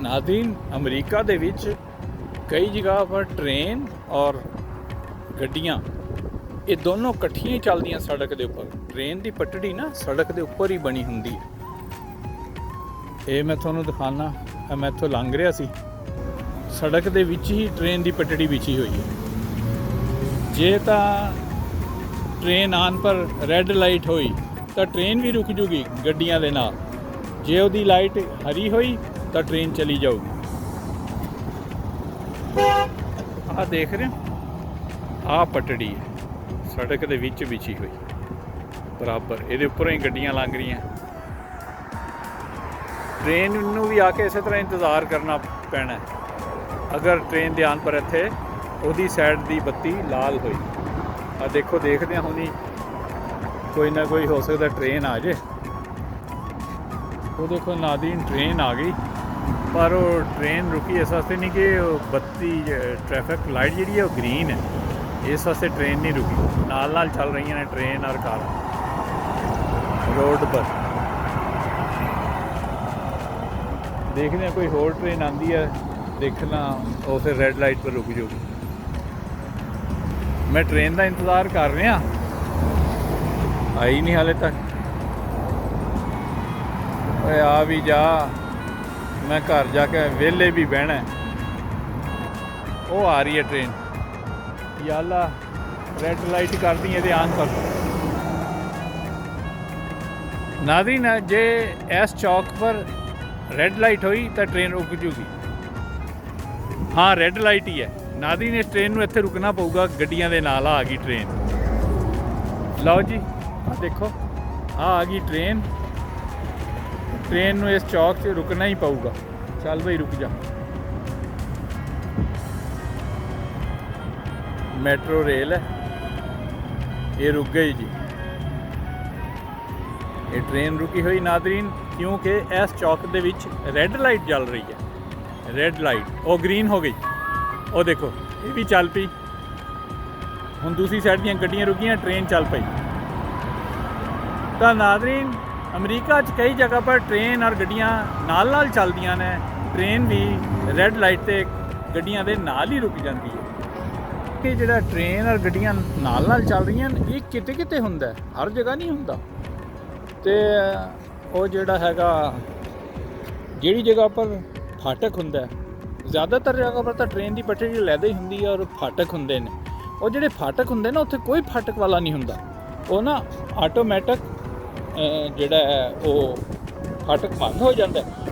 नाज़रीन, अमरीका दे विच कई जगह पर ट्रेन और गड्डियाँ ये दोनों कट्ठियां ही चलदियां सड़क दे उपर। ट्रेन की पटड़ी ना सड़क दे उपर ही बनी हुंदी है। ये मैं तुहानूं दिखाना, मैं इत्थों लंघ रहा सी, सड़क दे विच ही ट्रेन की पटड़ी बिछी हुई है। जे तां ट्रेन आन पर रैड लाइट हुई तो ट्रेन भी रुक जूगी गड्डियां दे नाल, जे उहदी लाइट हरी हुई तो ट्रेन चली जाऊगी। आ देख रहे हो, आ पटड़ी है सड़क दे विच बिछी हुई बराबर, ये उपर ही गड्डियां लंघ रही। ट्रेन नूं भी आके इस तरह इंतज़ार करना पैना है। अगर ट्रेन दे आन पर इत्थे उहदी साइड दी बत्ती लाल हुई, आ देखो देखदे हुणी कोई ना कोई हो सकता ट्रेन आ जाए। वो देखो नाज़रीन ट्रेन आ गई, पर वो ट्रेन रुकी इस वास्ते नहीं कि बत्ती ट्रैफिक लाइट जी है वो ग्रीन है, इस वास्ते ट्रेन नहीं रुकी। नाल नाल चल रही हैं ट्रेन और कार रोड पर। देखते हैं कोई होर ट्रेन आती है, देखना वो फिर रेड लाइट पर रुक जाऊगी। मैं ट्रेन का इंतज़ार कर रहा, आई नहीं हाले तक। ओए आ भी जा, मैं घर जाके वेले भी बहना है। वो आ रही है ट्रेन, याला रेड लाइट कर दी है आन पर। नाज़रीन, जे इस चौक पर रेड लाइट हुई तो ट्रेन रुक जूगी। हाँ रेड लाइट ही है नाज़रीन, इस ट्रेन में इत्थे रुकना पऊगा, गड्डियां दे नाल आ गई ट्रेन। लो जी आ देखो, आ गई ट्रेन। ट्रेन में इस चौक से रुकना ही पऊगा। चल भाई रुक जा। मेट्रो रेल है, ये रुक गई जी। ये ट्रेन रुकी हुई नाज़रीन, क्योंकि इस चौक दे विच रेड लाइट जल रही है। रेड लाइट वो ग्रीन हो गई, वो देखो ये भी चल पई। हुण दूसरी साइड दीयां गड्डियां रुकियां, ट्रेन चल पई। तो नाज़रीन, अमरीका च कई जगह पर ट्रेन और गड्डियां नाल नाल चलदियां ने। ट्रेन भी रेड लाइट ते गड्डियां दे नाल ही रुक जाती है। कि जिहड़ा ट्रेन और गड्डियां नाल नाल चल रही हैं, ये किते किते हुंदा है, हर जगह नहीं हुंदा। ते वो जिहड़ा हैगा जिहड़ी जगह पर फाटक हुंदा है, ज़्यादातर जगह पर तो ट्रेन की पटड़ी लैदे ही हुंदी है और फाटक हुंदे ने। वो जिहड़े फाटक हुंदे ना, उत्थे कोई फाटक वाला नहीं हुंदा। वो ना आटोमैटिक जिहड़ा है वो फाटक बंद हो जाता है।